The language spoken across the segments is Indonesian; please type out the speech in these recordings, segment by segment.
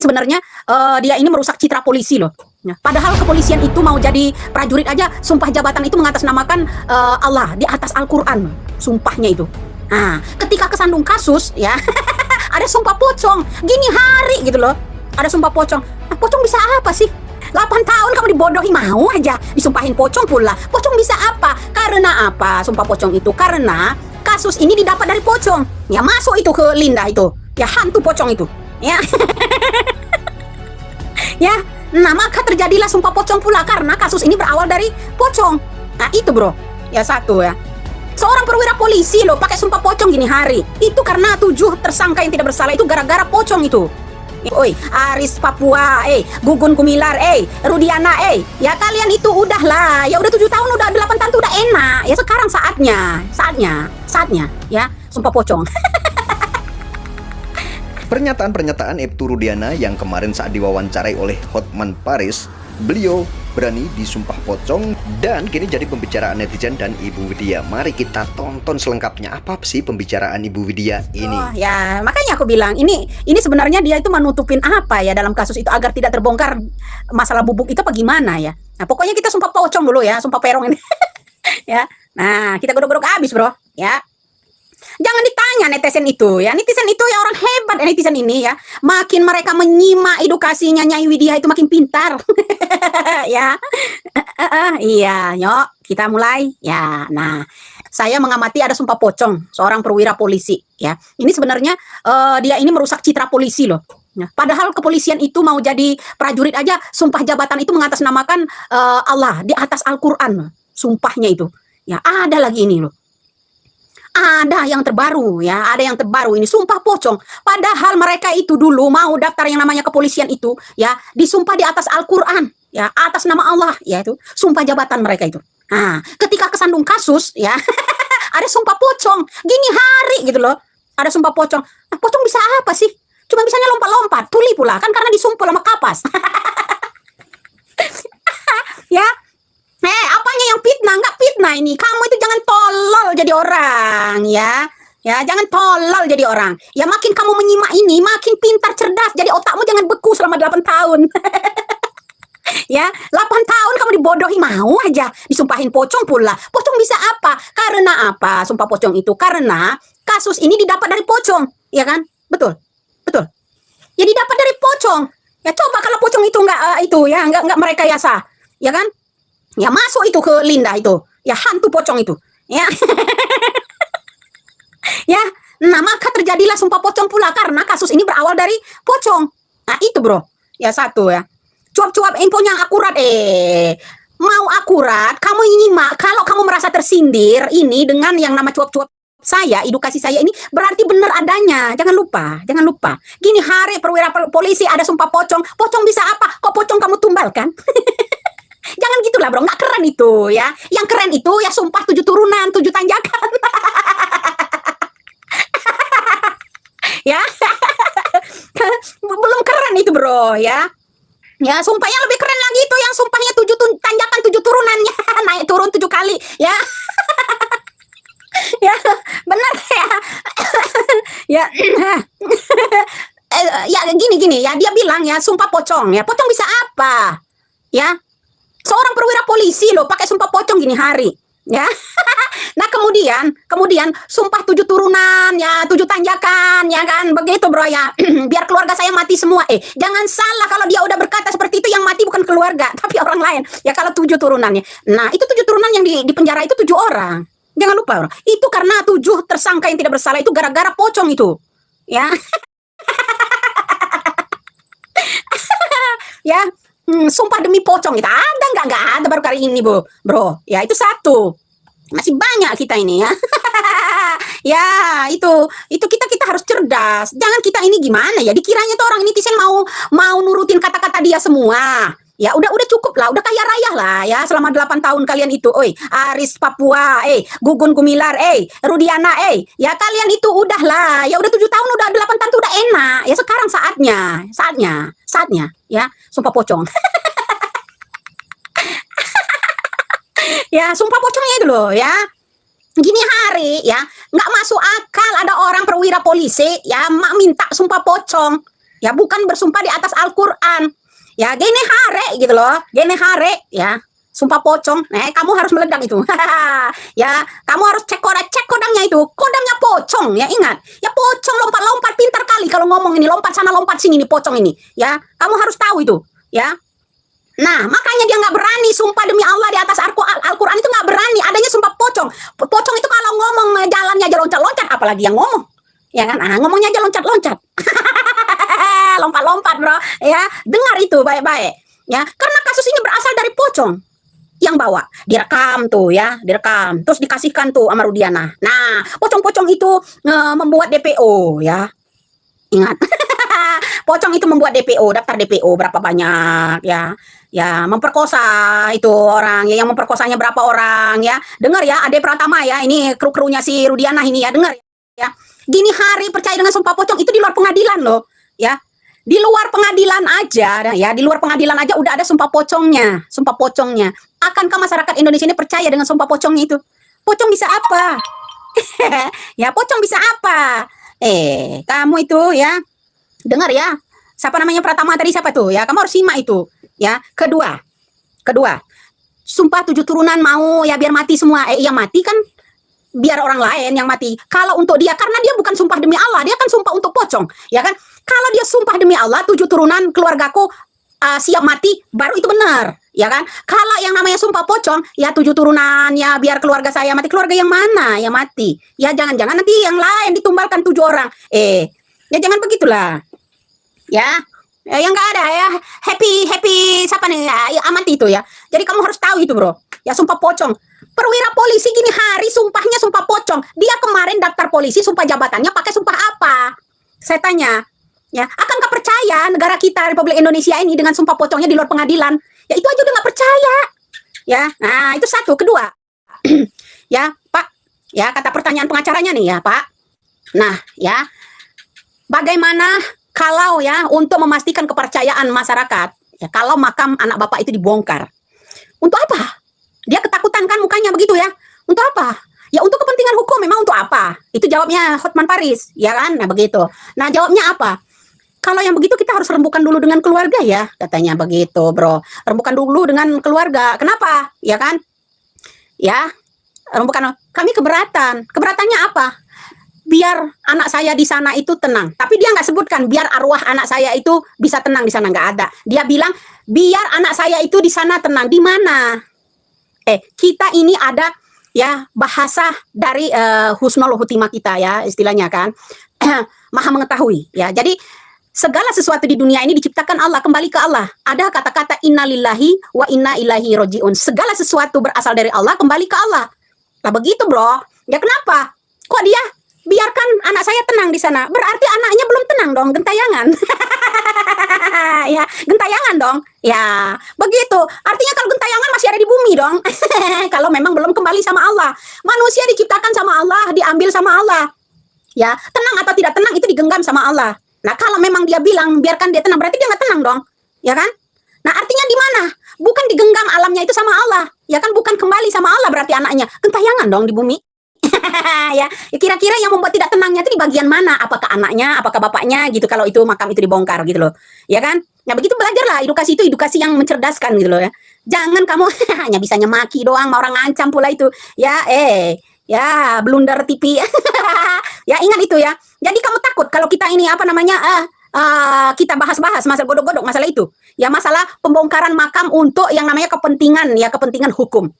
sebenarnya dia ini merusak citra polisi loh. Ya, padahal kepolisian itu mau jadi prajurit aja, sumpah jabatan itu mengatasnamakan Allah di atas Al-Quran, sumpahnya itu. Nah, ketika kesandung kasus ya, ada sumpah pocong, gini hari gitu loh, ada sumpah pocong. Nah, pocong bisa apa sih? 8 tahun kamu dibodohi, mau aja disumpahin pocong pula. Pocong bisa apa? Karena apa sumpah pocong itu? Karena kasus ini didapat dari pocong. Ya masuk itu ke Linda itu. Ya hantu pocong itu. Ya. Ya, nah maka terjadilah sumpah pocong pula karena kasus ini berawal dari pocong. Nah itu bro, ya satu ya. Seorang perwira polisi loh pakai sumpah pocong gini hari. Itu karena 7 tersangka yang tidak bersalah itu gara-gara pocong itu. Oi, Aris Papua, Gugun Gumilar, Rudiana, ya kalian itu udahlah, ya udah 7 tahun, udah 8 tahun tuh udah enak. Ya sekarang saatnya, ya sumpah pocong. Pernyataan-pernyataan Ibtu Rudiana yang kemarin saat diwawancarai oleh Hotman Paris, beliau berani disumpah pocong dan kini jadi pembicaraan netizen dan Ibu Widya. Mari kita tonton selengkapnya apa sih pembicaraan Ibu Widya ini. Oh, ya makanya aku bilang ini sebenarnya dia itu menutupin apa ya dalam kasus itu agar tidak terbongkar masalah bubuk itu apa gimana ya. Nah pokoknya kita sumpah pocong dulu ya, sumpah perong ini. Ya, nah kita godok-godok habis bro ya. Jangan ditanya netizen itu ya, netizen itu ya orang hebat netizen ini ya. Makin mereka menyimak edukasinya Nyai Widya itu makin pintar. Ya, iya, yuk kita mulai ya. Nah, saya mengamati ada sumpah pocong seorang perwira polisi ya. Ini sebenarnya dia ini merusak citra polisi loh. Ya, padahal kepolisian itu mau jadi prajurit aja, sumpah jabatan itu mengatasnamakan Allah di atas Al-Quran, sumpahnya itu. Ya ada lagi ini loh. Ada yang terbaru ya, ada yang terbaru ini sumpah pocong. Padahal mereka itu dulu mau daftar yang namanya kepolisian itu ya, disumpah di atas Al-Quran ya, atas nama Allah ya itu, sumpah jabatan mereka itu. Nah, ketika kesandung kasus ya, ada sumpah pocong, gini hari gitu loh, ada sumpah pocong. Nah, pocong bisa apa sih? Cuma bisanya lompat-lompat, tuli pula kan karena disumpah sama kapas. Ya. Apanya yang fitnah? Enggak fitnah ini. Kamu itu jangan tolol jadi orang, ya. Ya, jangan tolol jadi orang. Ya, makin kamu menyimak ini, makin pintar, cerdas. Jadi otakmu jangan beku selama 8 tahun. Ya, 8 tahun kamu dibodohi, mau aja disumpahin pocong pula. Pocong bisa apa? Karena apa? Sumpah pocong itu karena kasus ini didapat dari pocong, ya kan? Betul. Betul. Ya didapat dari pocong. Ya coba kalau pocong itu enggak merekayasa, ya kan? Ya masuk itu ke Linda itu. Ya hantu pocong itu. Ya. Ya, nah maka terjadilah sumpah pocong pula karena kasus ini berawal dari pocong. Nah itu bro. Ya satu ya. Cuap-cuap infonya akurat mau akurat, kamu nyimak. Kalau kamu merasa tersindir ini dengan yang nama cuap-cuap saya, edukasi saya ini berarti benar adanya. Jangan lupa. Gini hari perwira polisi ada sumpah pocong. Pocong bisa apa? Kok pocong kamu tumbalkan? Jangan gitulah bro, nggak keren itu ya. Yang keren itu ya sumpah 7 turunan, 7 tanjakan. Ya. Belum keren itu bro ya. Ya sumpah yang lebih keren lagi itu yang sumpahnya 7 tanjakan 7 turunannya. Naik turun 7 kali ya. Ya benar ya. Ya. Ya gini ya, dia bilang ya sumpah pocong ya. Pocong bisa apa? Ya. Seorang perwira polisi loh pakai sumpah pocong gini hari ya. Nah kemudian sumpah 7 turunan ya, 7 tanjakan ya kan, begitu bro ya. Biar keluarga saya mati semua. Jangan salah kalau dia udah berkata seperti itu, yang mati bukan keluarga tapi orang lain ya. Kalau 7 turunannya, nah itu 7 turunan yang di penjara itu 7 orang. Jangan lupa bro, itu karena 7 tersangka yang tidak bersalah itu gara-gara pocong itu ya. Ya. Sumpah demi pocong itu ada nggak ada baru kali ini bro ya, itu satu, masih banyak kita ini ya. Ya itu kita harus cerdas, jangan kita ini gimana ya, dikiranya tuh orang netizen mau nurutin kata-kata dia semua ya. Udah cukup lah, udah kaya raya lah ya selama 8 tahun kalian itu. Aris Papua, Gugun Gumilar, Rudiana, ya kalian itu udahlah, ya udah 7 tahun, udah 8 tahun tuh udah enak ya. Sekarang saatnya ya sumpah pocong. Ya sumpah pocongnya itu loh ya. Gini hari ya, nggak masuk akal ada orang perwira polisi ya minta sumpah pocong Ya, bukan bersumpah di atas Al-Qur'an. Ya, gini hare gitu loh. Gini hare ya. Sumpah pocong. Kamu harus meledak itu. Ya, kamu harus cek kodamnya itu. Kodamnya pocong ya, ingat. Ya pocong lompat-lompat pintar kali kalau ngomong ini, lompat sana lompat sini nih pocong ini. Ya, kamu harus tahu itu, ya. Nah, makanya dia nggak berani sumpah demi Allah di atas Al-Quran itu nggak berani. Adanya sumpah pocong. Pocong itu kalau ngomong jalannya aja loncat-loncat, apalagi yang ngomong. Ya kan? Ngomongnya aja loncat-loncat. Lompat-lompat, bro. Ya, dengar itu baik-baik. Ya, karena kasus ini berasal dari pocong yang bawa, direkam tuh ya, direkam, terus dikasihkan tuh sama Rudiana. Nah, pocong-pocong itu membuat DPO ya, ingat. Pocong itu membuat DPO, daftar DPO berapa banyak ya, ya memperkosa itu orang ya, yang memperkosanya berapa orang ya, dengar ya, Ade Pratama ya, ini kru-krunya si Rudiana ini ya, dengar ya. Gini hari percaya dengan sumpah pocong itu di luar pengadilan loh ya. Di luar pengadilan aja ya, di luar pengadilan aja udah ada sumpah pocongnya, sumpah pocongnya. Akankah masyarakat Indonesia ini percaya dengan sumpah pocongnya itu? Pocong bisa apa? Ya, pocong bisa apa? Kamu itu ya, dengar ya. Siapa namanya Pratama tadi, siapa tuh ya? Kamu harus simak itu ya. Kedua, sumpah 7 turunan mau ya biar mati semua. Yang mati kan biar orang lain yang mati. Kalau untuk dia, karena dia bukan sumpah demi Allah, dia kan sumpah untuk pocong, ya kan? Kalau dia sumpah demi Allah, 7 turunan keluargaku siap mati, baru itu benar, ya kan? Kalau yang namanya sumpah pocong, ya 7 turunan, ya biar keluarga saya mati. Keluarga yang mana yang mati? Ya jangan-jangan nanti yang lain ditumbalkan 7 orang. Ya jangan begitulah, ya. Yang nggak ada ya, happy siapa nih ya, amati itu ya. Jadi kamu harus tahu itu, bro. Ya sumpah pocong. Perwira polisi gini hari sumpahnya sumpah pocong. Dia kemarin daftar polisi, sumpah jabatannya pakai sumpah apa? Saya tanya, ya, akankah percaya negara kita Republik Indonesia ini dengan sumpah pocongnya di luar pengadilan? Ya itu aja udah nggak percaya. Ya, nah itu satu. Kedua, ya Pak, ya kata pertanyaan pengacaranya nih ya Pak. Nah ya, bagaimana kalau ya untuk memastikan kepercayaan masyarakat, ya kalau makam anak bapak itu dibongkar, untuk apa? Dia ketakutan kan mukanya begitu ya. Untuk apa? Ya untuk kepentingan hukum, memang untuk apa? Itu jawabnya Hotman Paris, ya kan? Nah begitu. Nah jawabnya apa? Kalau yang begitu kita harus rembukan dulu dengan keluarga ya, katanya begitu, bro. Rembukan dulu dengan keluarga. Kenapa? Ya kan? Ya, rembukan. Kami keberatan. Keberatannya apa? Biar anak saya di sana itu tenang. Tapi dia nggak sebutkan biar arwah anak saya itu bisa tenang di sana, nggak ada. Dia bilang biar anak saya itu di sana tenang. Di mana? Kita ini ada ya bahasa dari husnul hutimah kita ya, istilahnya kan. Maha mengetahui ya. Jadi segala sesuatu di dunia ini diciptakan Allah, kembali ke Allah. Ada kata-kata innalillahi wa inna ilaihi rojiun. Segala sesuatu berasal dari Allah, kembali ke Allah. Nah begitu, bro. Ya kenapa? Kok dia biarkan anak saya tenang di sana? Berarti anaknya belum tenang dong, gentayangan. Ya, gentayangan dong. Ya, begitu. Artinya kalau gentayangan masih ada di bumi dong. Kalau memang belum kembali sama Allah. Manusia diciptakan sama Allah, diambil sama Allah. Ya, tenang atau tidak tenang itu digenggam sama Allah. Nah, kalau memang dia bilang biarkan dia tenang, berarti dia nggak tenang dong. Ya kan? Nah, artinya di mana? Bukan digenggam alamnya itu sama Allah. Ya kan, bukan kembali sama Allah berarti anaknya. Gentayangan dong di bumi. Ya, kira-kira yang membuat tidak tenangnya itu di bagian mana? Apakah anaknya, apakah bapaknya gitu kalau itu makam itu dibongkar gitu loh. Ya kan? Nah, begitu belajarlah, edukasi itu edukasi yang mencerdaskan gitu loh ya. Jangan kamu hanya bisanya maki doang, mau orang ngancam pula itu. Ya, ya, blunder TV. Ya, ingat itu ya. Jadi kamu takut kalau kita ini apa namanya? Kita bahas-bahas masalah godok-godok masalah itu. Ya, masalah pembongkaran makam untuk yang namanya kepentingan ya, kepentingan hukum.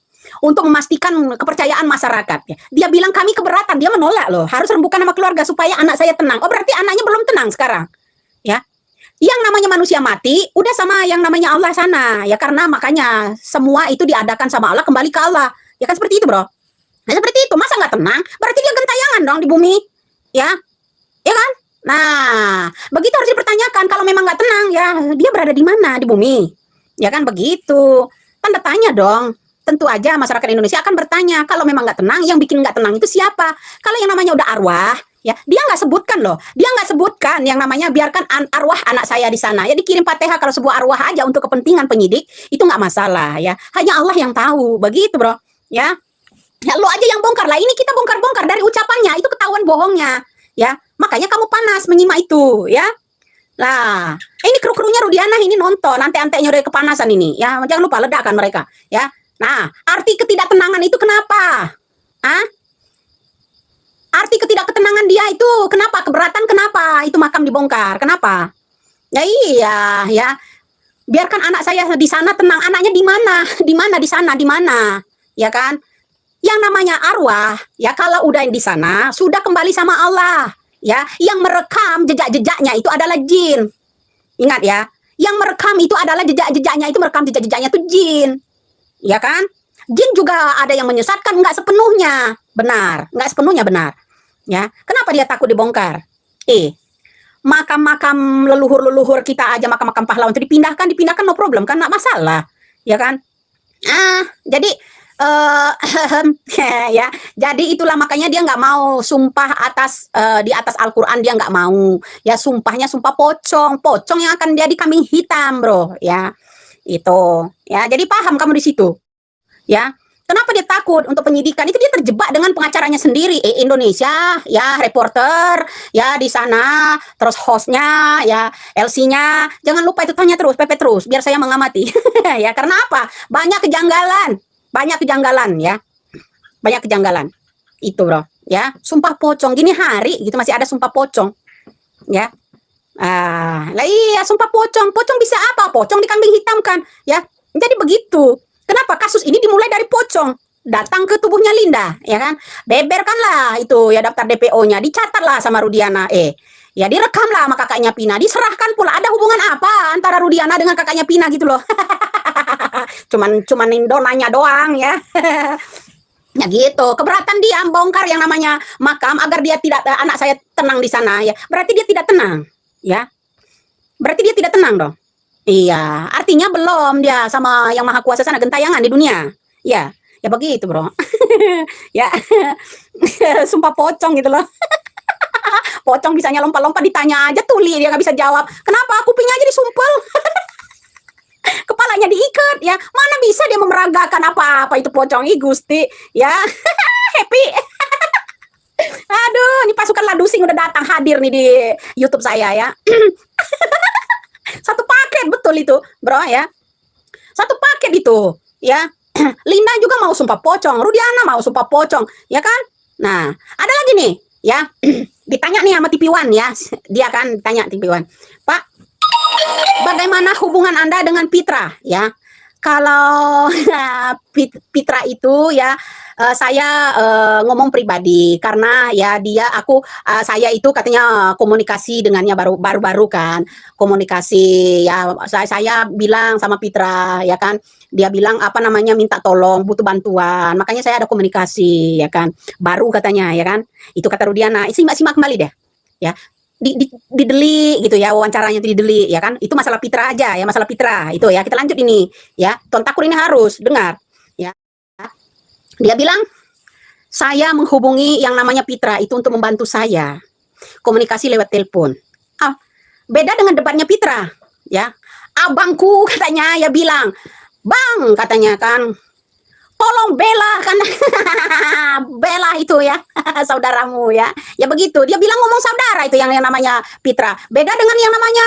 Untuk memastikan kepercayaan masyarakat. Dia bilang kami keberatan, dia menolak loh. Harus rembukan sama keluarga supaya anak saya tenang. Oh berarti anaknya belum tenang sekarang. Ya, yang namanya manusia mati, udah sama yang namanya Allah sana. Ya karena makanya semua itu diadakan sama Allah, kembali ke Allah. Ya kan seperti itu, bro. Nah seperti itu, masa nggak tenang? Berarti dia gentayangan dong di bumi. Ya kan? Nah, begitu harus dipertanyakan. Kalau memang nggak tenang, ya dia berada di mana di bumi? Ya kan begitu. Tanda tanya dong. Tentu aja masyarakat Indonesia akan bertanya, kalau memang nggak tenang, yang bikin nggak tenang itu siapa? Kalau yang namanya udah arwah, ya dia nggak sebutkan loh. Dia nggak sebutkan yang namanya biarkan arwah anak saya di sana. Ya dikirim Fatihah kalau sebuah arwah aja untuk kepentingan penyidik, itu nggak masalah ya. Hanya Allah yang tahu, begitu bro. Ya lo aja yang bongkar lah. Ini kita bongkar-bongkar dari ucapannya, itu ketahuan bohongnya. Ya, makanya kamu panas menyimak itu, ya. Lah, ini kru-krunya Rudiana ini nonton, ante-antenya udah kepanasan ini. Ya, jangan lupa ledakan mereka, ya. Nah, arti ketidaktenangan itu kenapa? Ah? Arti ketidaktenangan dia itu kenapa? Keberatan kenapa? Itu makam dibongkar. Kenapa? Ya iya, ya. Biarkan anak saya di sana tenang. Anaknya di mana? Di mana di sana? Di mana? Ya kan? Yang namanya arwah, ya kalau udah di sana sudah kembali sama Allah. Ya, yang merekam jejak-jejaknya itu adalah jin. Ingat ya, yang merekam itu adalah jejak-jejaknya itu merekam jejak-jejaknya itu jin. Ya kan? Jin juga ada yang menyesatkan, nggak sepenuhnya benar, nggak sepenuhnya benar. Ya, kenapa dia takut dibongkar? Makam-makam leluhur-leluhur kita aja, makam-makam pahlawan itu dipindahkan no problem kan, nggak masalah. Ya kan? Jadi ya, jadi itulah makanya dia nggak mau sumpah atas di atas Al-Quran, dia nggak mau. Ya sumpahnya sumpah pocong, pocong yang akan jadi kambing hitam, bro. Ya, itu. Ya, jadi paham kamu di situ. Ya, kenapa dia takut untuk penyidikan? Itu dia terjebak dengan pengacaranya sendiri. Indonesia, ya reporter, ya di sana, terus hostnya, ya LC-nya. Jangan lupa itu tanya terus, PP terus, biar saya mengamati. Ya, karena apa? Banyak kejanggalan, ya, banyak kejanggalan. Itu bro, ya. Sumpah pocong gini hari, gitu masih ada sumpah pocong, ya. Lah iya sumpah pocong bisa apa? Pocong dikambing hitamkan, ya. Jadi begitu. Kenapa kasus ini dimulai dari pocong datang ke tubuhnya Linda, ya kan? Beberkanlah itu ya daftar DPO-nya, dicatatlah sama Rudiana. Ya direkamlah sama kakaknya Pina, diserahkan pula. Ada hubungan apa antara Rudiana dengan kakaknya Pina gitu loh? cuman nanya doang ya. Ya gitu, keberatan dia bongkar yang namanya makam agar dia tidak anak saya tenang di sana ya. Berarti dia tidak tenang, ya. Berarti dia tidak tenang dong. Iya, artinya belum dia sama yang maha kuasa sana gentayangan di dunia. Ya, ya begitu, bro. Ya, sumpah pocong gitu loh. Pocong bisanya lompat-lompat ditanya aja tuli dia nggak bisa jawab. Kenapa kupingnya aja disumpel? Kepalanya diikat ya. Mana bisa dia memeragakan apa-apa itu pocong. Gusti, ya. Happy. Aduh, ini pasukan Ladusing udah datang hadir nih di YouTube saya ya. Satu paket betul itu, bro ya. Satu paket itu, ya. Linda juga mau sumpah pocong, Rudiana mau sumpah pocong, ya kan? Nah, ada lagi nih, ya. Ditanya nih sama TV One ya. Dia kan tanya TV One. Pak, bagaimana hubungan Anda dengan Pitra, ya? Kalau Pitra itu ya saya ngomong pribadi karena ya saya itu katanya komunikasi dengannya baru kan komunikasi ya saya bilang sama Pitra ya kan, dia bilang apa namanya minta tolong butuh bantuan, makanya saya ada komunikasi ya kan, baru katanya ya kan, itu kata Rudiana. Simak kembali deh ya, dideli gitu ya, wawancaranya itu dideli ya kan, itu masalah Pitra aja ya, masalah Pitra itu ya. Kita lanjut ini ya, Ton Takur ini harus dengar ya. Dia bilang saya menghubungi yang namanya Pitra itu untuk membantu saya komunikasi lewat telepon. Beda dengan debatnya Pitra ya. Abangku katanya ya bilang, bang katanya kan, tolong bela kan. Bela itu ya saudaramu ya, ya begitu dia bilang, ngomong saudara itu yang namanya Pitra. Beda dengan yang namanya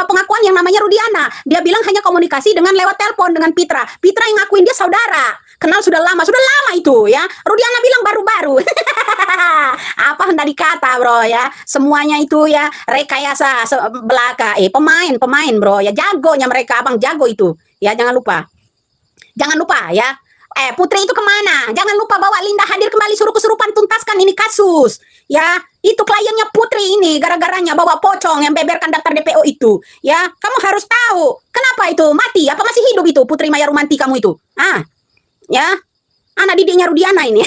pengakuan yang namanya Rudiana, dia bilang hanya komunikasi dengan lewat telepon dengan Pitra yang ngakuin dia saudara, kenal sudah lama itu ya. Rudiana bilang baru-baru. Apa hendak dikata bro ya, semuanya itu ya rekayasa belaka. Pemain bro ya, jagonya mereka, abang jago itu ya. Jangan lupa ya. Putri itu kemana? Jangan lupa bawa Linda hadir kembali, suruh kesurupan, tuntaskan ini kasus. Ya, itu kliennya Putri ini, gara-garanya bawa pocong yang beberkan daftar DPO itu. Ya, kamu harus tahu. Kenapa itu mati? Apa masih hidup itu Putri Maya Rumanti kamu itu? Ya, anak didiknya Rudiana ini.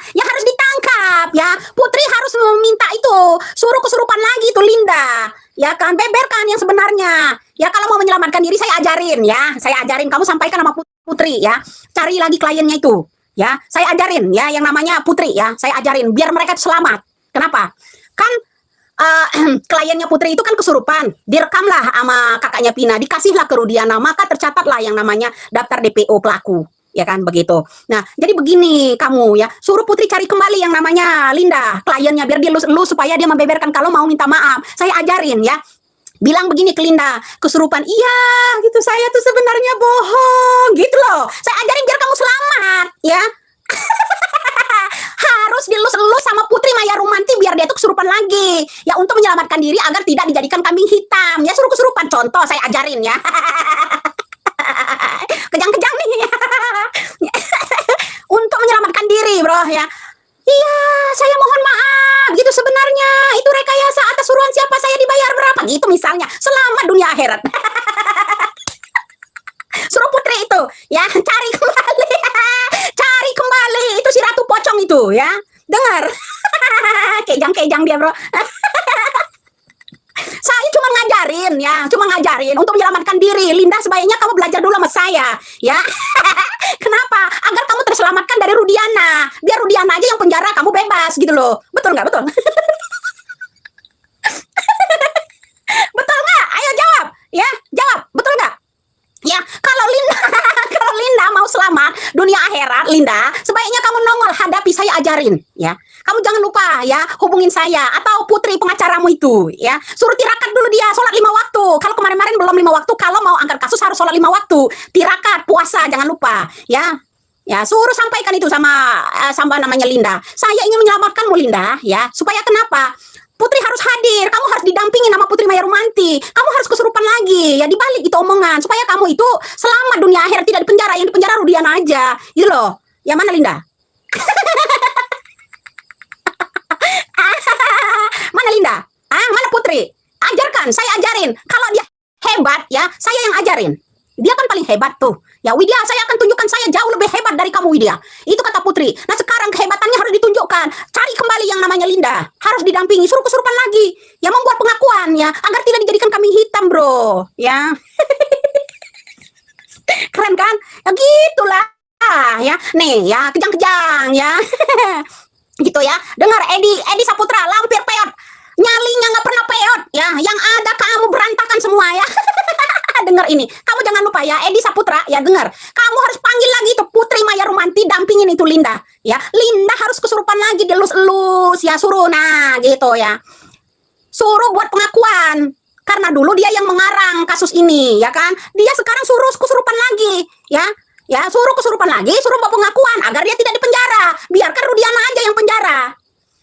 Ya harus ditangkap ya. Putri harus meminta itu, suruh kesurupan lagi itu Linda. Ya kan, beberkan yang sebenarnya. Ya kalau mau menyelamatkan diri saya ajarin ya. Saya ajarin, kamu sampaikan sama Putri ya. Cari lagi kliennya itu. Ya, saya ajarin ya yang namanya Putri ya. Saya ajarin biar mereka selamat. Kenapa? Kan kliennya Putri itu kan kesurupan. Direkamlah sama kakaknya Pina, dikasihlah ke Rudiana, maka tercatatlah yang namanya daftar DPO pelaku. Ya kan begitu. Nah, jadi begini kamu ya, suruh Putri cari kembali yang namanya Linda, kliennya, biar dia elus supaya dia membeberkan kalau mau minta maaf. Saya ajarin ya. Bilang begini ke Linda, kesurupan, iya gitu, saya tuh sebenarnya bohong gitu loh. Saya ajarin biar kamu selamat ya. Harus dilus-elus sama Putri Maya Rumanti biar dia tuh kesurupan lagi. Ya untuk menyelamatkan diri agar tidak dijadikan kambing hitam. Ya suruh kesurupan, contoh saya ajarin ya. Kejang-kejang nih. Untuk menyelamatkan diri, bro ya. Iya, saya mohon maaf. Gitu sebenarnya itu rekayasa atas suruhan siapa, saya dibayar berapa gitu misalnya. Selamat dunia akhirat. Suruh Putri itu ya cari kembali. Cari kembali itu si Ratu Pocong itu ya. Dengar. Kejang-kejang dia, bro. Saya cuma ngajarin ya, cuma ngajarin untuk menyelamatkan diri. Linda, sebaiknya kamu belajar dulu sama saya ya. Kenapa? Agar kamu terselamatkan dari Rudiana. Biar Rudiana aja yang penjara, kamu bebas gitu loh. Betul nggak? Betul. Betul nggak? Ayo jawab ya, jawab. Betul nggak? Ya, kalau Linda kalau Linda mau selamat dunia akhirat, Linda, sebaiknya kamu nongol hadapi saya ajarin ya. Kamu jangan lupa ya, hubungin saya atau Putri pengacaramu itu ya. Suruh tirakat dulu dia sholat 5 waktu. Kalau kemarin-kemarin belum 5 waktu, kalau mau angkat kasus harus sholat 5 waktu. Tirakat, puasa, jangan lupa ya. Ya, suruh sampaikan itu sama namanya Linda. Saya ingin menyelamatkanmu Linda ya. Supaya kenapa? Putri harus hadir, kamu harus didampingi nama Putri Maya Rumanti. Kamu harus kesurupan lagi, ya dibalik itu omongan supaya kamu itu selamat dunia akhirat, tidak dipenjara. Yang dipenjara Rudiana aja, gitu loh. Ya mana Linda? Mana Linda? Mana Putri? Ajarkan, saya ajarin. Kalau dia hebat ya, saya yang ajarin. Dia kan paling hebat tuh. Ya Widya, saya akan tunjukkan saya jauh lebih hebat dari kamu Widya. Itu kata Putri. Nah sekarang kehebatannya harus ditunjukkan. Cari kembali yang namanya Linda. Harus didampingi, suruh kesurupan lagi. Ya membuat pengakuan ya, agar tidak dijadikan kambing hitam bro. Ya. Keren kan? Ya gitulah. Ya, nih ya, kejang-kejang ya. Gitu ya. Dengar Edi Saputra, lampir peot. Nyalinya nggak pernah peot ya. Yang ada kamu berantakan semua ya. Dengar ini, kamu jangan lupa ya, Edi Saputra ya, dengar. Kamu harus panggil lagi itu Putri Maya Rumanti, dampingin itu Linda ya. Linda harus kesurupan lagi, dilus-elus ya, suruh nah gitu ya. Suruh buat pengakuan. Karena dulu dia yang mengarang kasus ini ya kan. Dia sekarang suruh kesurupan lagi ya. Ya, suruh kesurupan lagi, suruh buat pengakuan agar dia tidak dipenjara. Biarkan Rudiana aja yang penjara.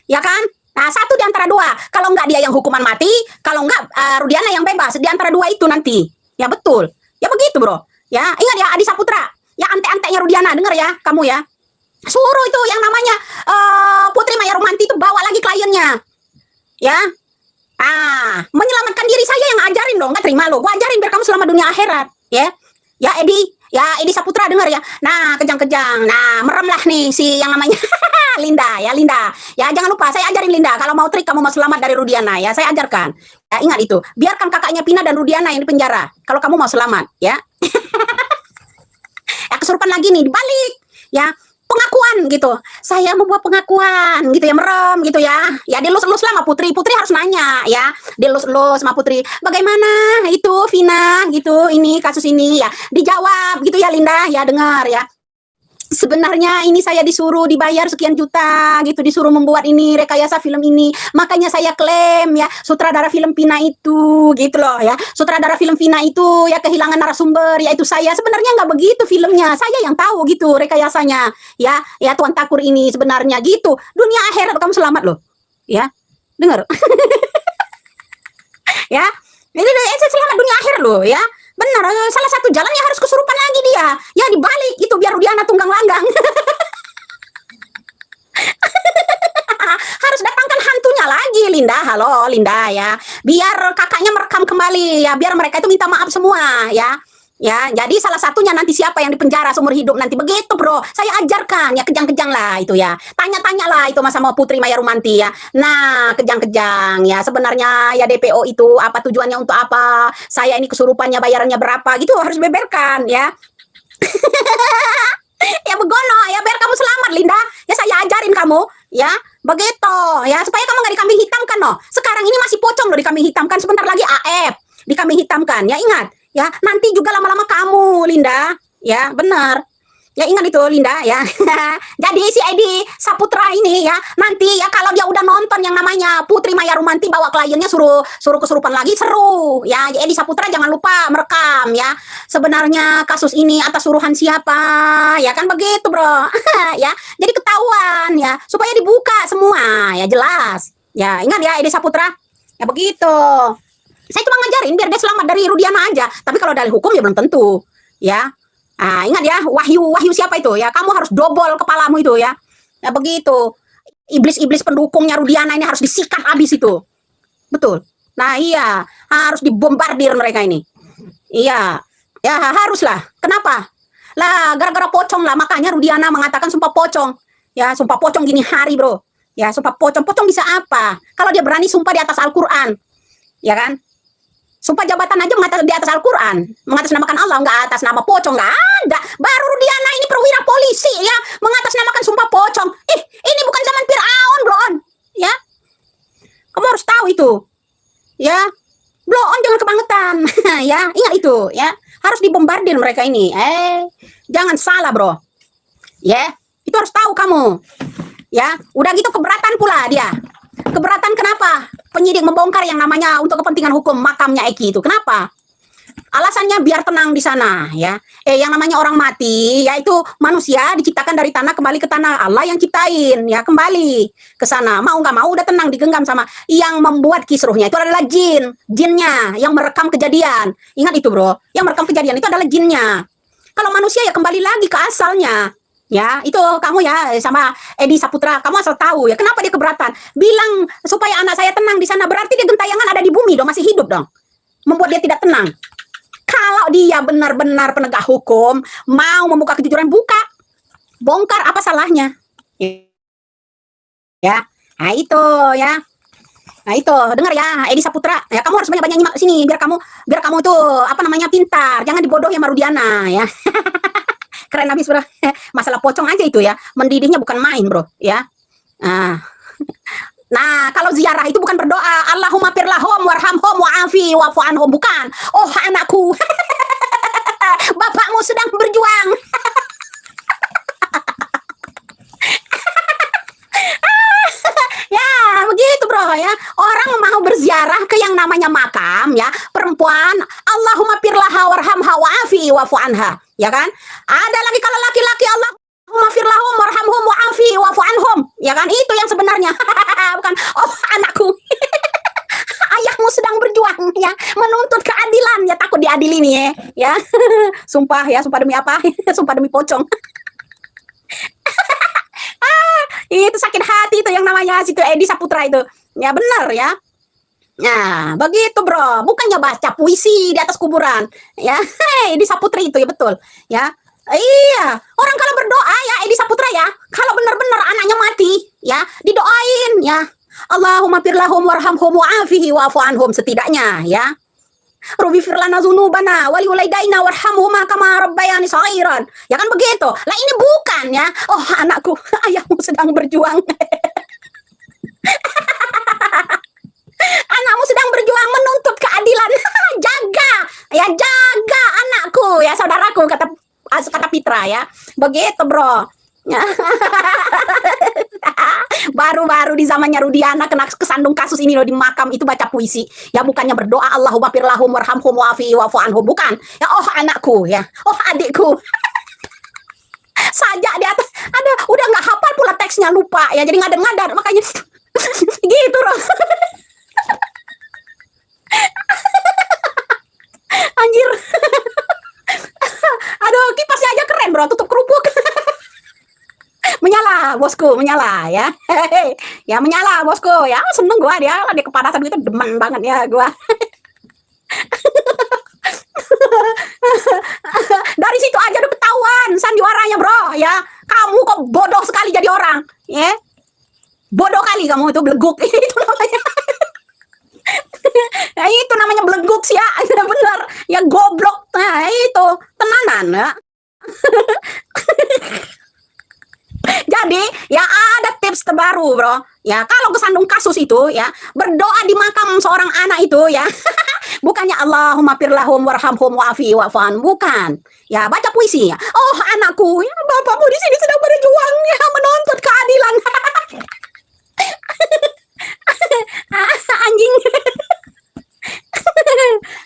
Ya kan? Nah, satu di antara dua. Kalau enggak dia yang hukuman mati, kalau enggak Rudiana yang bebas. Di antara dua itu nanti. Ya betul. Ya begitu, bro. Ya, ingat ya Adi Saputra. Ya ante-antenya Rudiana, denger ya kamu ya. Suruh itu yang namanya Putri Maya Rumanti itu bawa lagi kliennya. Ya. Menyelamatkan diri saya yang ajarin dong, enggak terima lo. Gua ajarin biar kamu selamat dunia akhirat, ya. Ya Edi Saputra denger ya. Nah, kejang-kejang. Nah, meremlah nih si yang namanya Linda ya, Linda. Ya, jangan lupa saya ajarin Linda kalau mau trik kamu mau selamat dari Rudiana ya, saya ajarkan. Ya, ingat itu. Biarkan kakaknya Pina dan Rudiana yang di penjara kalau kamu mau selamat, ya. Ya, kesurupan lagi nih dibalik. Ya, pengakuan gitu. Saya membuat pengakuan gitu ya, merem gitu ya. Ya, dilus-elus lah sama Putri. Putri harus nanya ya. Dilus-elus sama Putri. Bagaimana itu Vina gitu, ini kasus ini ya. Dijawab gitu ya Linda, ya dengar ya. Sebenarnya ini saya disuruh dibayar sekian juta gitu, disuruh membuat ini rekayasa film ini, makanya saya klaim ya sutradara film Vina itu gitu loh ya. Sutradara film Vina itu ya kehilangan narasumber yaitu saya. Sebenarnya nggak begitu filmnya, saya yang tahu gitu rekayasanya ya. Ya Tuan Takur ini sebenarnya gitu. Dunia akhirat kamu selamat loh ya, dengar. Ya ini selamat dunia akhir loh ya. Benar, salah satu jalannya harus kesurupan lagi dia. Ya dibalik itu biar Rudiana tunggang langgang. Harus datangkan hantunya lagi Linda. Halo Linda ya. Biar kakaknya merekam kembali ya, biar mereka itu minta maaf semua ya. Ya, jadi salah satunya nanti siapa yang dipenjara seumur hidup nanti begitu bro. Saya ajarkan ya, kejang-kejang lah itu ya. Tanya-tanya lah itu sama Putri Maya Rumanti ya. Nah, kejang-kejang ya. Sebenarnya ya DPO itu apa tujuannya untuk apa? Saya ini kesurupannya bayarannya berapa gitu harus beberkan ya. Ya begono ya biar kamu selamat Linda. Ya saya ajarin kamu ya. Begitu ya supaya kamu nggak dikambing hitamkan loh. Sekarang ini masih pocong loh dikambing hitamkan, sebentar lagi AF dikambing hitamkan ya, ingat. Ya, nanti juga lama-lama kamu, Linda. Ya, benar. Ya ingat itu Linda ya. Jadi si Edi Saputra ini ya, nanti ya kalau dia udah nonton yang namanya Putri Maya Rumanti bawa kliennya suruh kesurupan lagi, seru ya. Edi Saputra jangan lupa merekam ya. Sebenarnya kasus ini atas suruhan siapa? Ya kan begitu, Bro. Ya. Jadi ketahuan ya, supaya dibuka semua ya, jelas. Ya, ingat ya Edi Saputra. Ya begitu. Saya cuma ngajarin biar dia selamat dari Rudiana aja. Tapi kalau dari hukum ya belum tentu. Ya. Ingat ya, Wahyu siapa itu ya? Kamu harus dobol kepalamu itu ya. Ya begitu. Iblis-iblis pendukungnya Rudiana ini harus disikat habis itu. Betul. Nah iya, harus dibombardir mereka ini. Iya, ya haruslah. Kenapa? Lah gara-gara pocong lah, makanya Rudiana mengatakan sumpah pocong. Ya sumpah pocong gini hari, Bro. Ya sumpah pocong. Pocong bisa apa? Kalau dia berani sumpah di atas Al-Quran. Ya kan? Sumpah jabatan aja di atas Al-Quran, mengatasnamakan Allah, nggak atas nama pocong, nggak ada. Baru Rudiana ini perwira polisi ya, mengatasnamakan sumpah pocong. Ini bukan zaman Fir'aun, Bro On. Ya, kamu harus tahu itu. Ya, Bro On jangan kebangetan. Ya, ingat itu. Ya, harus dibombardir mereka ini. Jangan salah, Bro. Ya, itu harus tahu kamu. Ya, udah gitu keberatan pula dia. Keberatan kenapa? Penyidik membongkar yang namanya untuk kepentingan hukum makamnya Eki itu. Kenapa? Alasannya biar tenang di sana ya. Yang namanya orang mati yaitu manusia diciptakan dari tanah kembali ke tanah. Allah yang ciptain ya, kembali ke sana. Mau nggak mau udah tenang, digenggam sama yang membuat kisruhnya itu adalah jinnya yang merekam kejadian. Ingat itu, Bro. Yang merekam kejadian itu adalah jinnya. Kalau manusia ya kembali lagi ke asalnya. Ya, itu kamu ya sama Edi Saputra, kamu asal tahu ya. Kenapa dia keberatan? Bilang supaya anak saya tenang di sana, berarti dia gentayangan ada di bumi dong, masih hidup dong. Membuat dia tidak tenang. Kalau dia benar-benar penegak hukum, mau membuka kejujuran, buka. Bongkar, apa salahnya? Ya, nah itu ya. Nah itu, dengar ya Edi Saputra. Ya kamu harus banyak-banyak nyimak sini biar kamu tuh apa namanya pintar, jangan dibodohi sama Rudiana ya. Keren habis, Bro. Masalah pocong aja itu ya, mendidihnya bukan main, Bro ya. Nah kalau ziarah itu bukan berdoa Allahumma firlahum warhamhum wa'afi wa'fu anhum, bukan. Oh anakku, bapakmu sedang berjuang. Ya begitu, Bro ya. Orang mau berziarah ke yang namanya makam ya, perempuan Allahumma firlaha warhamha wa'afi wa'fu anha, ya kan? Ada lagi kalau laki-laki Allahumma firlahum warhamhum wa'afi wa'fu anhum, ya kan? Itu yang sebenarnya. Bukan oh anakku. Ayahmu sedang berjuang ya, menuntut keadilan ya, takut diadili nih ya. Ya. Sumpah ya, sumpah demi apa? Sumpah demi pocong. Itu sakit hati itu yang namanya situ Edi Saputra itu. Ya benar ya. Nah, begitu, Bro. Bukannya baca puisi di atas kuburan. Ya, Edi Saputra itu ya betul. Ya. Iya, orang kalau berdoa ya Edi Saputra ya, kalau benar-benar anaknya mati, ya, didoain ya. Allahumma firlahum warhamhum wa'afihi wa'fu anhum, setidaknya ya. Rabbi firlana dzunubana wa liwalidayna warhamhuma kama rabbayani shaghiran. Ya kan begitu. Lah ini bukan ya. Oh, anakku, ayahmu sedang berjuang. Anakmu sedang berjuang menuntut keadilan. Jaga, ya jaga anakku, ya saudaraku, kata Pitra ya. Begitu, Bro. Baru-baru di zamannya Rudiana kena kesandung kasus ini loh, di makam itu baca puisi ya, bukannya berdoa Allahumma firlahum warhamhum wa'afi wa'fu anhum, bukan ya. Oh anakku ya, oh adikku. Sajak di atas ada, udah nggak hafal pula teksnya, lupa ya, jadi ngadar-ngadar makanya gitu loh. Anjir. Aduh, kipasnya aja keren, Bro, tutup kerupuk. Menyala, bosku, menyala ya. Ya menyala, bosku. Ya seneng gua dia kepanasan gitu, demen banget ya gua. Dari situ aja udah ketahuan sandiwaranya, Bro ya. Kamu kok bodoh sekali jadi orang, ya. Bodoh kali kamu itu, beleguk. Itu namanya. Ya itu namanya beleguk sih ya. Bener. Ya goblok. Nah, itu tenanan ya. Jadi ya ada tips terbaru, Bro. Ya kalau kesandung kasus itu ya, berdoa di makam seorang anak itu ya. Bukannya Allahumma firlahum warhamhum wa'afi wa'fan, bukan. Ya, baca puisi ya. Oh, anakku, ya, bapakmu di sini sedang berjuang ya menuntut keadilan. Anjing.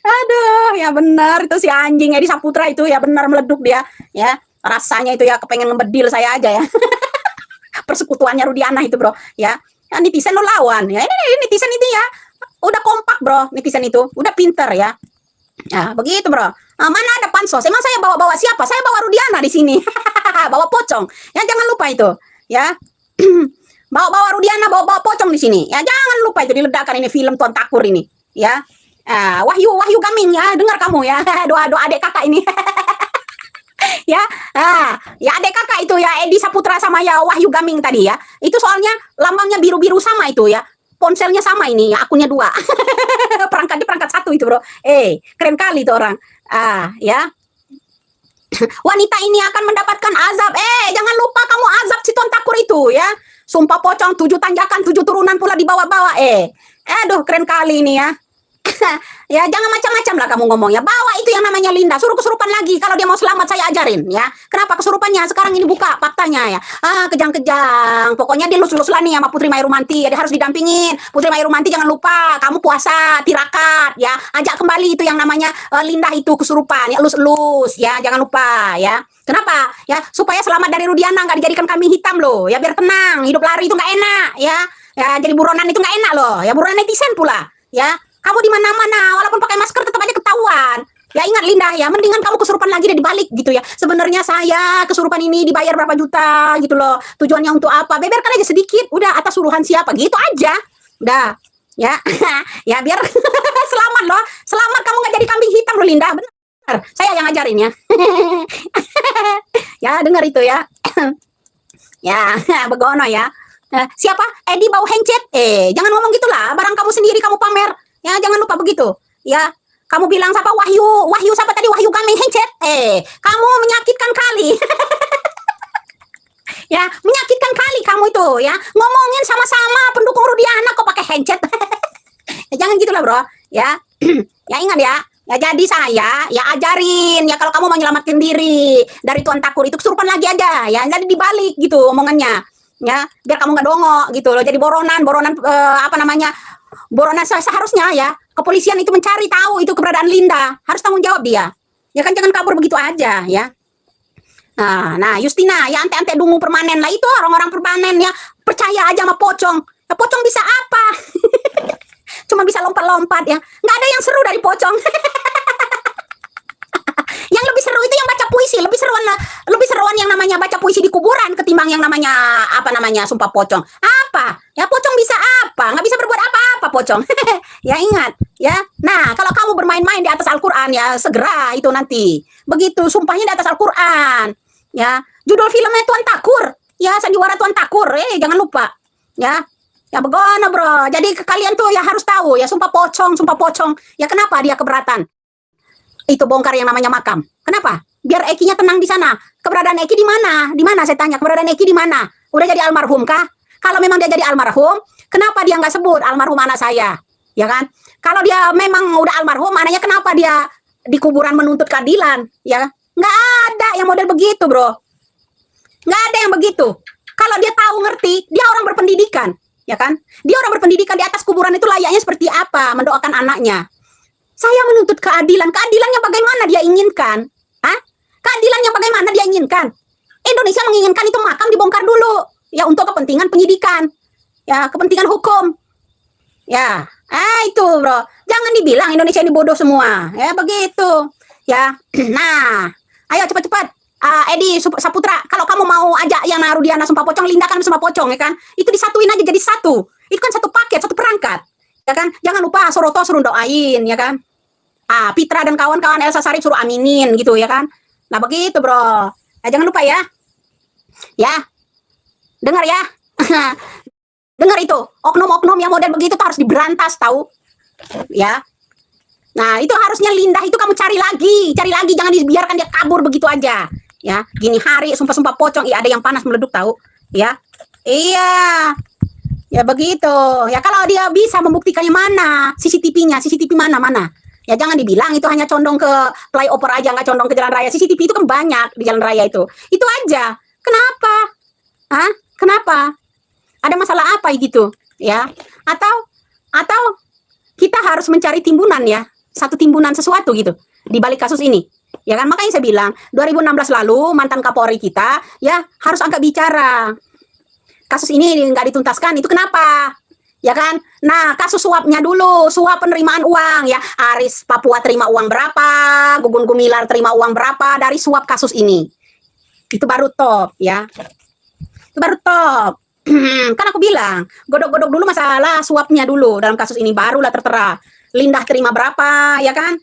Aduh, ya benar itu si anjing Edi Saputra itu ya benar meleduk dia, ya. Rasanya itu ya kepengen ngebedil saya aja ya. Persekutuannya Rudiana itu, Bro, ya. Ya netizen lo lawan ya. Ini netizen itu ya. Udah kompak, Bro, netizen itu. Udah pinter ya. Ya, begitu, Bro. Mana ada pansos? Emang saya bawa-bawa siapa? Saya bawa Rudiana di sini. Bawa pocong. Ya jangan lupa itu, ya. Bawa-bawa Rudiana, bawa-bawa pocong di sini. Ya jangan lupa itu diledakkan ini film Tuan Takur ini, ya. Wahyu Gaming ya, dengar kamu ya. Doa adik kakak ini. Ya, ya adik kakak itu ya Edi Saputra sama ya Wahyu Gaming tadi ya. Itu soalnya lambangnya biru-biru sama itu ya. Ponselnya sama ini ya, akunnya 2. Perangkatnya perangkat 1 itu, Bro. Keren kali itu orang. Ya. Wanita ini akan mendapatkan azab. Jangan lupa kamu azab si Tuan Takur itu ya. Sumpah pocong 7 tanjakan 7 turunan pula dibawa-bawa. Aduh, keren kali ini ya. Ya jangan macam-macam lah kamu ngomongnya. Bawa itu yang namanya Linda, suruh kesurupan lagi. Kalau dia mau selamat saya ajarin ya. Kenapa kesurupannya? Sekarang ini buka faktanya ya. Kejang-kejang. Pokoknya dia lus-lus lah nih sama Putri Maya Rumanti. Dia harus didampingin. Putri Maya Rumanti jangan lupa, kamu puasa, tirakat ya. Ajak kembali itu yang namanya Linda itu kesurupan ya, lus-lus ya. Jangan lupa ya. Kenapa? Ya supaya selamat dari Rudiana, nggak dijadikan kambing hitam loh. Ya biar tenang. Hidup lari itu nggak enak ya. Ya jadi buronan itu nggak enak loh. Ya buronan netizen pula ya. Kamu di mana-mana, walaupun pakai masker tetap aja ketahuan. Ya ingat Linda ya, mendingan kamu kesurupan lagi deh dibalik gitu ya. Sebenarnya saya kesurupan ini dibayar berapa juta gitu loh. Tujuannya untuk apa? Beberkan aja sedikit, udah atas suruhan siapa gitu aja. Udah, ya. Ya biar selamat loh. Selamat kamu nggak jadi kambing hitam loh Linda. Benar, saya yang ngajarin ya. Ya dengar itu ya. Ya, begono ya. Siapa? Edi bau hencet. Jangan ngomong gitulah. Barang kamu sendiri kamu pamer. Ya jangan lupa begitu. Ya, kamu bilang siapa Wahyu siapa tadi Wahyu Gaming hencet. Kamu menyakitkan kali. Ya, menyakitkan kali kamu itu ya. Ngomongin sama-sama pendukung Rudiana kok pakai hencet. Ya, jangan gitulah, Bro. Ya. Ya ingat ya. Ya jadi saya ya ajarin ya kalau kamu mau menyelamatkan diri dari Tuan Takur itu kesurupan lagi aja ya. Jadi dibalik gitu omongannya. Ya, biar kamu nggak dongok gitu loh. Jadi boronan Boronan seharusnya ya kepolisian itu mencari tahu itu keberadaan Linda, harus tanggung jawab dia ya kan, jangan kabur begitu aja ya. Nah Justina ya ante-ante dungu permanen lah itu orang-orang permanen ya, percaya aja sama pocong ya. Pocong bisa apa? Cuma bisa lompat-lompat ya, nggak ada yang seru dari pocong. Yang lebih seru itu yang baca puisi, lebih seruan yang namanya baca puisi di kuburan ketimbang yang namanya sumpah pocong. Apa? Ya pocong bisa apa? Nggak bisa berbuat apa-apa pocong. Ya ingat ya. Nah kalau kamu bermain-main di atas Al-Quran ya segera itu nanti. Begitu sumpahnya di atas Al-Quran. Ya judul filmnya Tuan Takur. Ya sandiwara Tuan Takur. Jangan lupa. Ya. Ya begono, Bro. Jadi kalian tuh ya harus tahu ya sumpah pocong. Ya kenapa dia keberatan? Itu bongkar yang namanya makam. Kenapa? Biar Ekinya tenang di sana. Keberadaan Eki di mana? Di mana saya tanya? Keberadaan Eki di mana? Udah jadi almarhum kah? Kalau memang dia jadi almarhum, kenapa dia nggak sebut almarhum anak saya? Ya kan? Kalau dia memang udah almarhum, anaknya kenapa dia di kuburan menuntut keadilan? Ya, nggak ada yang model begitu, Bro. Nggak ada yang begitu. Kalau dia tahu ngerti, dia orang berpendidikan, ya kan? Dia orang berpendidikan, di atas kuburan itu layaknya seperti apa? Mendoakan anaknya. Saya menuntut keadilan. Keadilannya bagaimana dia inginkan? Keadilannya bagaimana dia inginkan? Indonesia menginginkan itu makam dibongkar dulu. Ya untuk kepentingan penyidikan. Ya kepentingan hukum. Ya. Itu, Bro. Jangan dibilang Indonesia ini bodoh semua. Ya begitu. Ya. Nah. Ayo cepat-cepat. Edi Saputra. Kalau kamu mau ajak yang Rudiana sumpah pocong, Linda kan sumpah pocong ya kan? Itu disatuin aja jadi satu. Itu kan satu paket, satu perangkat. Ya kan? Jangan lupa Soroto suruh doain ya kan? Pitra dan kawan-kawan Elsa Sarif suruh aminin gitu ya kan. Nah begitu, Bro. Nah, jangan lupa ya. Ya. Dengar ya. Dengar itu. Oknum-oknum yang model begitu tuh harus diberantas tahu. Ya. Nah, itu harusnya Linda itu kamu cari lagi, jangan dibiarkan dia kabur begitu aja. Ya. Gini hari sumpah-sumpah pocong, ada yang panas meleduk tahu. Ya. Iya. Ya begitu. Ya kalau dia bisa membuktikannya mana? CCTV-nya, CCTV mana? Ya jangan dibilang itu hanya condong ke flyover aja, nggak condong ke jalan raya. CCTV itu kan banyak di jalan raya itu. Itu aja. Kenapa? Hah? Kenapa? Ada masalah apa gitu? Ya? Atau kita harus mencari timbunan ya, satu timbunan sesuatu gitu di balik kasus ini. Ya kan, makanya saya bilang 2016 lalu mantan Kapolri kita ya harus angkat bicara. Kasus ini nggak dituntaskan, itu kenapa? Ya kan? Nah, kasus suapnya dulu, suap penerimaan uang ya. Aris Papua terima uang berapa, Gugun Gumilar terima uang berapa dari suap kasus ini. Itu baru top ya. Itu baru top. Kan aku bilang, godok-godok dulu masalah suapnya dulu dalam kasus ini, barulah tertera. Lindah terima berapa, ya kan?